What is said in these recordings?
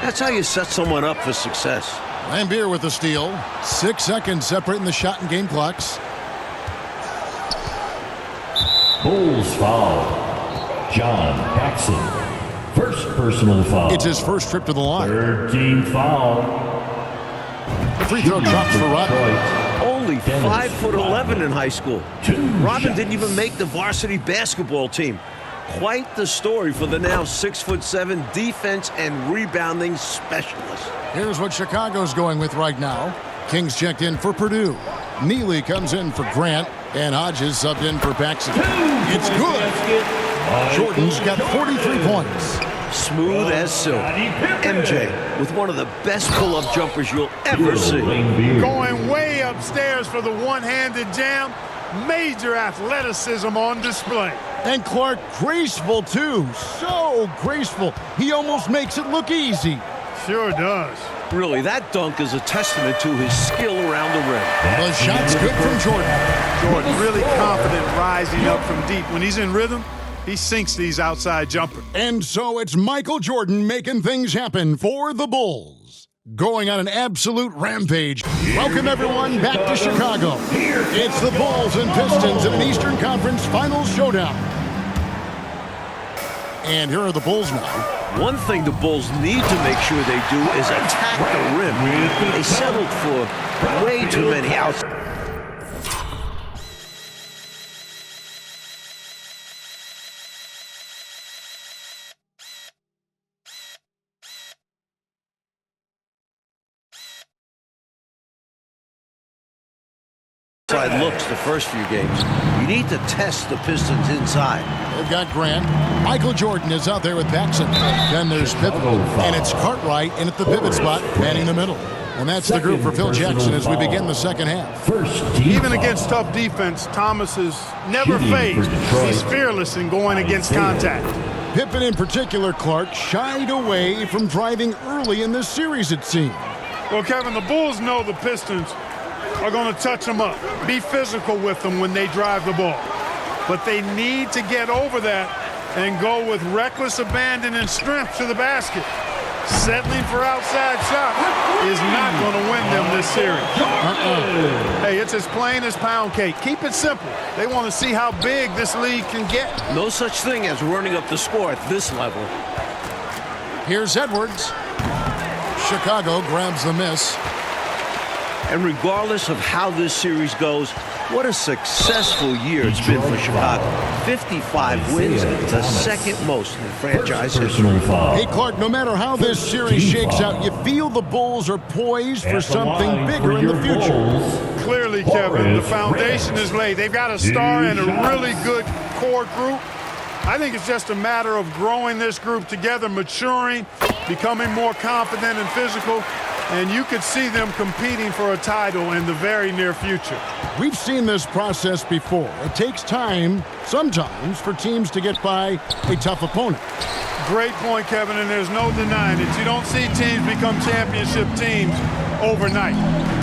That's how you set someone up for success. Lambier with the steal. 6 seconds separating the shot and game clocks. Bulls foul. John Paxson. First personal foul. It's his first trip to the line. Third team foul. The free throw drops for Rodman. Only 5'11" in high school. Rodman didn't even make the varsity basketball team. Quite the story for the now 6'7" defense and rebounding specialist. Here's what Chicago's going with right now. Kings checked in for Purdue. Neely comes in for Grant, and Hodges subbed in for Paxson. It's good. Jordan's got 43 points. Smooth as silk. MJ with one of the best pull-up jumpers you'll ever see. Going way upstairs for the one-handed jam. Major athleticism on display. And Clark graceful, too. So graceful. He almost makes it look easy. Sure does. Really, that dunk is a testament to his skill around the rim. The shot's good from Jordan. Jordan really confident rising up from deep. When he's in rhythm, he sinks these outside jumpers. And so it's Michael Jordan making things happen for the Bulls. Going on an absolute rampage. Welcome, everyone, back to Chicago. It's the Bulls and Pistons in an Eastern Conference Finals showdown. And here are the Bulls now. One thing the Bulls need to make sure they do is attack the rim. They settled for way too many outs. Looks the first few games. You need to test the Pistons inside. They've got Grant. Michael Jordan is out there with Paxson. Then there's Pippen. And it's Cartwright in at the pivot spot, manning the middle. And that's the group for Phil Jackson as we begin the second half. Even against tough defense, Thomas is never phased. He's fearless in going against contact. Pippen in particular, Clark, shied away from driving early in this series, it seemed. Well, Kevin, the Bulls know the Pistons are going to touch them up, be physical with them when they drive the ball. But they need to get over that and go with reckless abandon and strength to the basket. Settling for outside shots is not going to win them this series. Hey, it's as plain as pound cake. Keep it simple. They want to see how big this league can get. No such thing as running up the score at this level. Here's Edwards. Chicago grabs the miss. And regardless of how this series goes, what a successful year it's been for Chicago. 55 wins, the second most in franchise history. Hey, Clark, no matter how this series shakes out, you feel the Bulls are poised for something bigger in the future. Clearly, Kevin, the foundation is laid. They've got a star and a really good core group. I think it's just a matter of growing this group together, maturing, becoming more confident and physical. And you could see them competing for a title in the very near future. We've seen this process before. It takes time, sometimes, for teams to get by a tough opponent. Great point, Kevin, and there's no denying it. You don't see teams become championship teams overnight.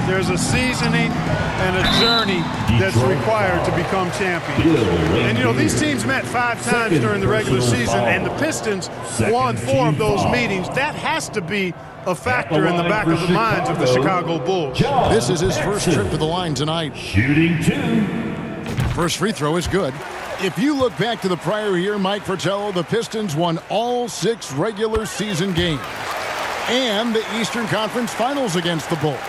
There's a seasoning and a journey that's required to become champions. And, you know, these teams met 5 times during the regular season, and the Pistons won 4 of those meetings. That has to be a factor in the back of the minds of the Chicago Bulls. This is his first trip to the line tonight. Shooting 2. First free throw is good. If you look back to the prior year, Mike Fratello, the Pistons won all 6 regular season games and the Eastern Conference Finals against the Bulls.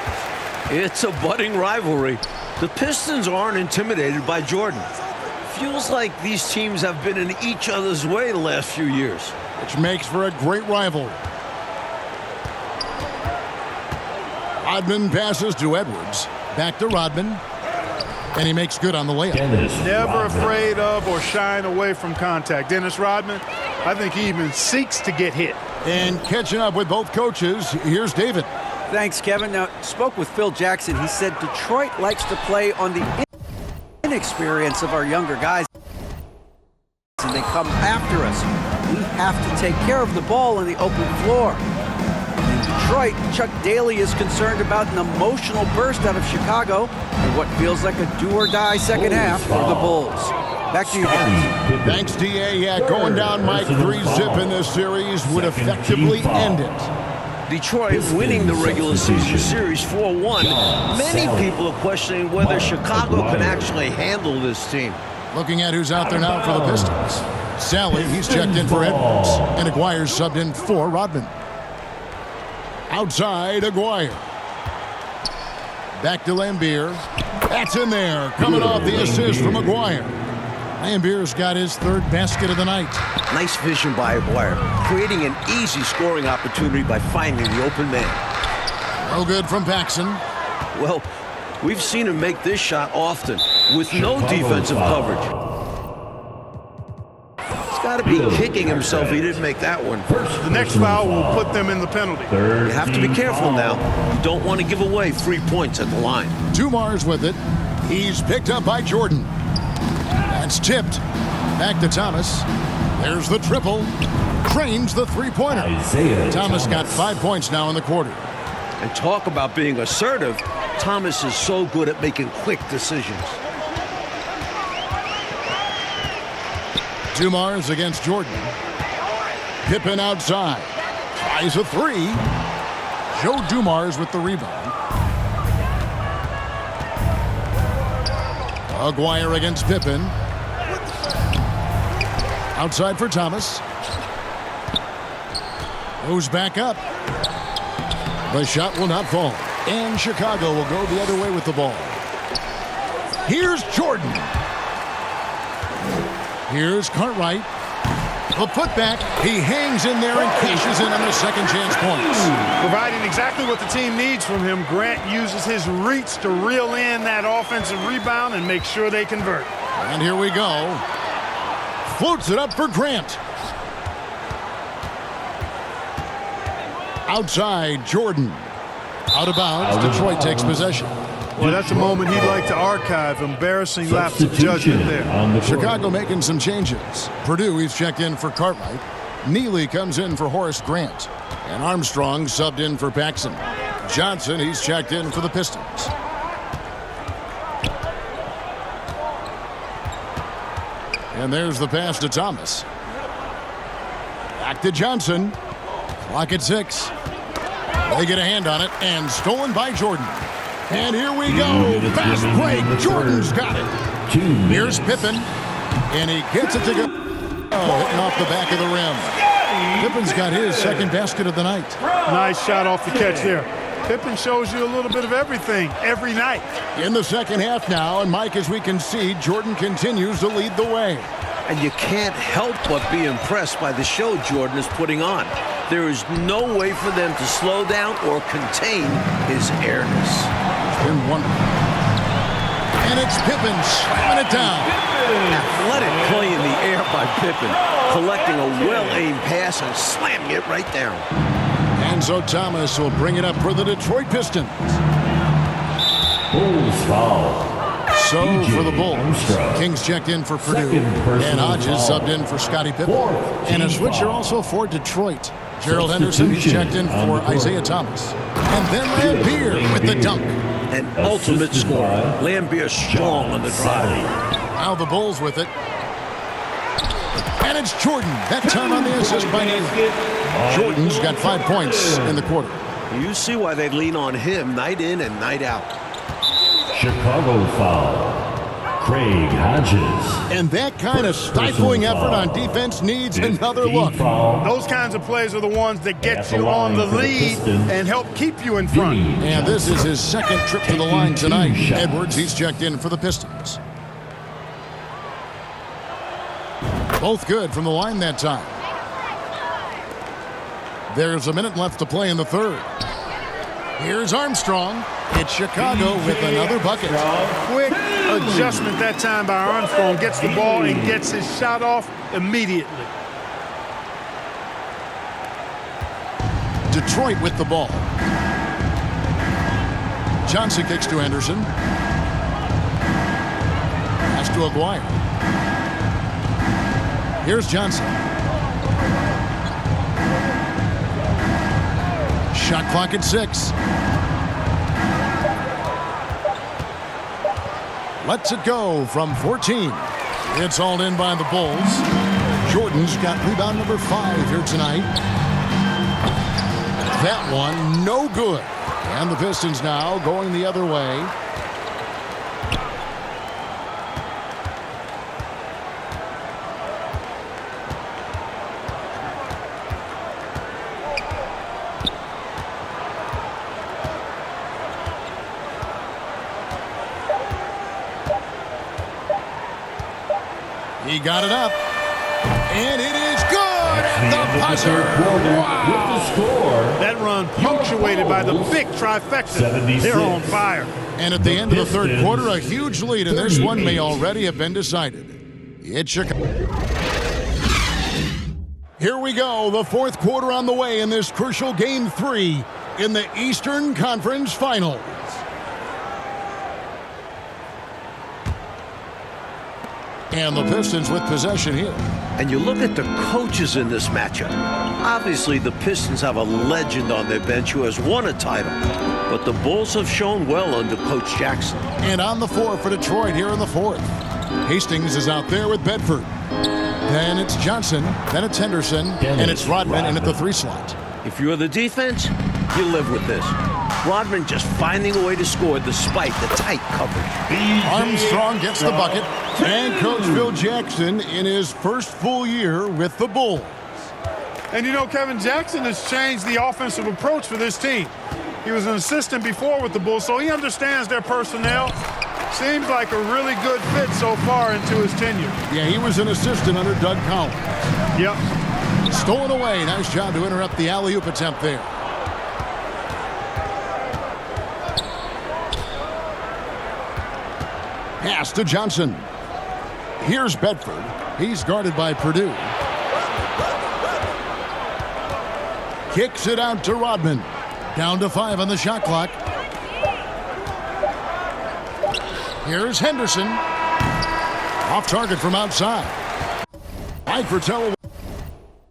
It's a budding rivalry. The Pistons aren't intimidated by Jordan. Feels like these teams have been in each other's way the last few years. Which makes for a great rivalry. Rodman passes to Edwards. Back to Rodman. And he makes good on the layup. Never afraid of or shying away from contact. Dennis Rodman, I think he even seeks to get hit. And catching up with both coaches, here's David. Thanks, Kevin. Now, spoke with Phil Jackson. He said Detroit likes to play on the inexperience of our younger guys. And they come after us. We have to take care of the ball on the open floor. In Detroit, Chuck Daly is concerned about an emotional burst out of Chicago and what feels like a do-or-die second half for the Bulls. Back to you guys. Thanks, D.A. Yeah, going down Mike 3-zip in this series would effectively end it. Detroit winning the regular season series 4-1. Many people are questioning whether Chicago can actually handle this team. Looking at who's out there now for the Pistons. Sally, he's checked in for Edwards. And Aguirre's subbed in for Rodman. Outside, Aguirre. Back to Lambier. That's in there. Coming off the assist from Aguirre. Lambier's got his third basket of the night. Nice vision by Aguirre, creating an easy scoring opportunity by finding the open man. No good from Paxson. Well, we've seen him make this shot often with no defensive coverage. He's got to be kicking himself he didn't make that one. The next foul will put them in the penalty. You have to be careful now. You don't want to give away 3 points at the line. Dumars with it. He's picked up by Jordan. That's tipped. Back to Thomas. There's the triple. Drains the three-pointer. Thomas got 5 points now in the quarter. And talk about being assertive. Thomas is so good at making quick decisions. Dumars against Jordan. Pippen outside. Tries a three. Joe Dumars with the rebound. Aguirre against Pippen. Outside for Thomas. Goes back up. The shot will not fall. And Chicago will go the other way with the ball. Here's Jordan. Here's Cartwright. The putback. He hangs in there and cashes in on the second chance points. Providing exactly what the team needs from him, Grant uses his reach to reel in that offensive rebound and make sure they convert. And here we go. Floats it up for Grant. Outside, Jordan. Out of bounds, Detroit takes possession. Well, that's a moment he'd like to archive. Embarrassing lapse of judgment there. Chicago making some changes. Purdue, he's checked in for Cartwright. Neely comes in for Horace Grant. And Armstrong subbed in for Paxson. Johnson, he's checked in for the Pistons. And there's the pass to Thomas. Back to Johnson. Clock at 6. They get a hand on it, and stolen by Jordan. And here we go. Fast break. Jordan's got it. Here's Pippen. And he gets it to go. Oh, hitting off the back of the rim. Pippen's got his second basket of the night. Nice shot off the catch there. Pippen shows you a little bit of everything every night. In the second half now, and Mike, as we can see, Jordan continues to lead the way. And you can't help but be impressed by the show Jordan is putting on. There is no way for them to slow down or contain his airness. It's been one. And it's Pippen slamming it down. Athletic play in the air by Pippen, collecting a well-aimed pass and slamming it right down. And so Thomas will bring it up for the Detroit Pistons. Bulls foul. So for the Bulls, Armstrong. Kings checked in for Purdue, Second personal and Hodges foul. subbed in for Scottie Pippen. Fourth And a team switcher foul. also for Detroit. Gerald Henderson checked in on for the court. Isaiah Thomas. And then Lambier with the dunk. An ultimate Assisted scorer. by Lambier strong on the drive. Now the Bulls with it. And it's Jordan. That time on the assist by Neely. Jordan's got 5 points in the quarter. You see why they lean on him night in and night out. Chicago foul. Craig Hodges. And that kind of stifling effort on defense needs another look. Foul. Those kinds of plays are the ones that get At the you on the line for the lead Pistons. and help keep you in front. And this is his second trip to the line tonight. Taking 2 shots. Edwards, he's checked in for the Pistons. Both good from the line that time. There's a minute left to play in the third. Here's Armstrong. It's Chicago with another bucket. Quick adjustment that time by Armstrong. Gets the ball and gets his shot off immediately. Detroit with the ball. Johnson kicks to Henderson. Pass to Aguirre. Here's Johnson. Shot clock at 6. Lets it go from 14. It's all in by the Bulls. Jordan's got rebound number 5 here tonight. That one, no good. And the Pistons now going the other way. He got it up. And it is good at the buzzer. Wow. With the score. That run punctuated by the big trifecta. 76. They're on fire. And at the end of the third quarter, a huge lead, and this one may already have been decided. It's Chicago. Here we go, the fourth quarter on the way in this crucial Game 3 in the Eastern Conference Finals. And the Pistons with possession here. And you look at the coaches in this matchup. Obviously, the Pistons have a legend on their bench who has won a title. But the Bulls have shown well under Coach Jackson. And on the floor for Detroit here in the fourth. Hastings is out there with Bedford. Then it's Johnson, then it's Henderson, and it's Rodman in at the 3 slot. If you're the defense, you live with this. Rodman just finding a way to score despite the tight coverage. Armstrong gets the bucket. And Coach Phil Jackson in his first full year with the Bulls. And you know, Kevin Jackson has changed the offensive approach for this team. He was an assistant before with the Bulls, so he understands their personnel. Seems like a really good fit so far into his tenure. Yeah, he was an assistant under Doug Collins. Yep. Stolen away. Nice job to interrupt the alley-oop attempt there. Pass to Johnson. Here's Bedford. He's guarded by Purdue. Kicks it out to Rodman. Down to 5 on the shot clock. Here's Henderson. Off target from outside. Mike Fratello.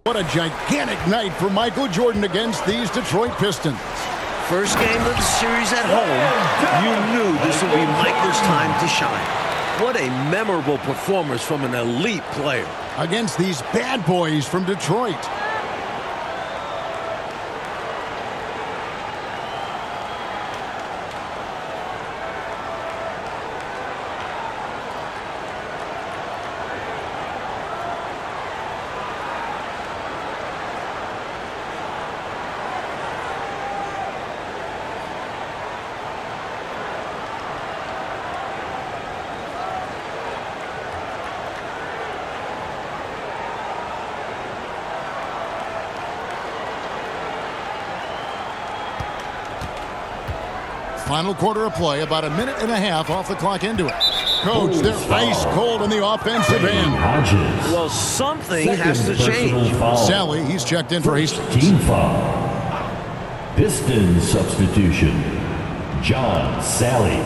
What a gigantic night for Michael Jordan against these Detroit Pistons. First game of the series at home, you knew this would be Michael's time to shine. What a memorable performance from an elite player. Against these bad boys from Detroit. Final quarter of play, about a minute and a half off the clock into it. Coach, they're ice cold in the offensive end. Hodges. Well, something has to change. Sally, he's checked in for Hastings. Team foul. Pistons substitution. John Sally.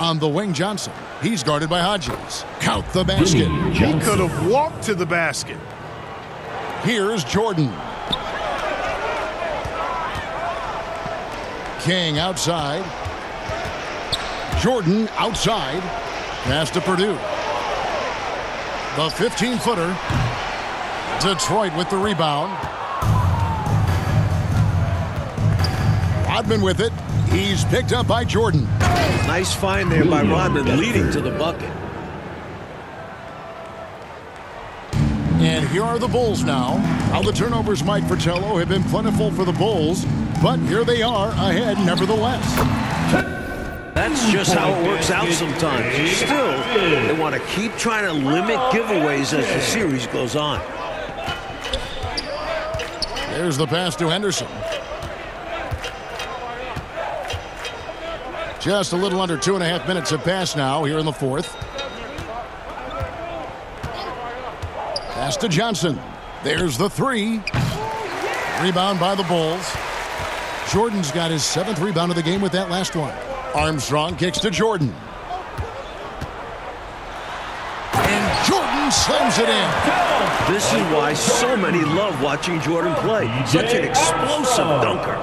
On the wing, Johnson. He's guarded by Hodges. Count the basket. He could have walked to the basket. Here's Jordan. King outside. Jordan outside. Pass to Purdue. The 15-footer. Detroit with the rebound. Rodman with it. He's picked up by Jordan. Nice find there by Rodman, leading to the bucket. And here are the Bulls now. Now the turnovers, Mike Fratello, have been plentiful for the Bulls, but here they are ahead nevertheless. That's just how it works out sometimes. Still, they want to keep trying to limit giveaways as the series goes on. There's the pass to Henderson. Just a little under 2.5 minutes have passed now here in the fourth. Pass to Johnson. There's the 3. Rebound by the Bulls. Jordan's got his 7th rebound of the game with that last one. Armstrong kicks to Jordan. And Jordan slams it in. This is why so many love watching Jordan play. Such an explosive dunker.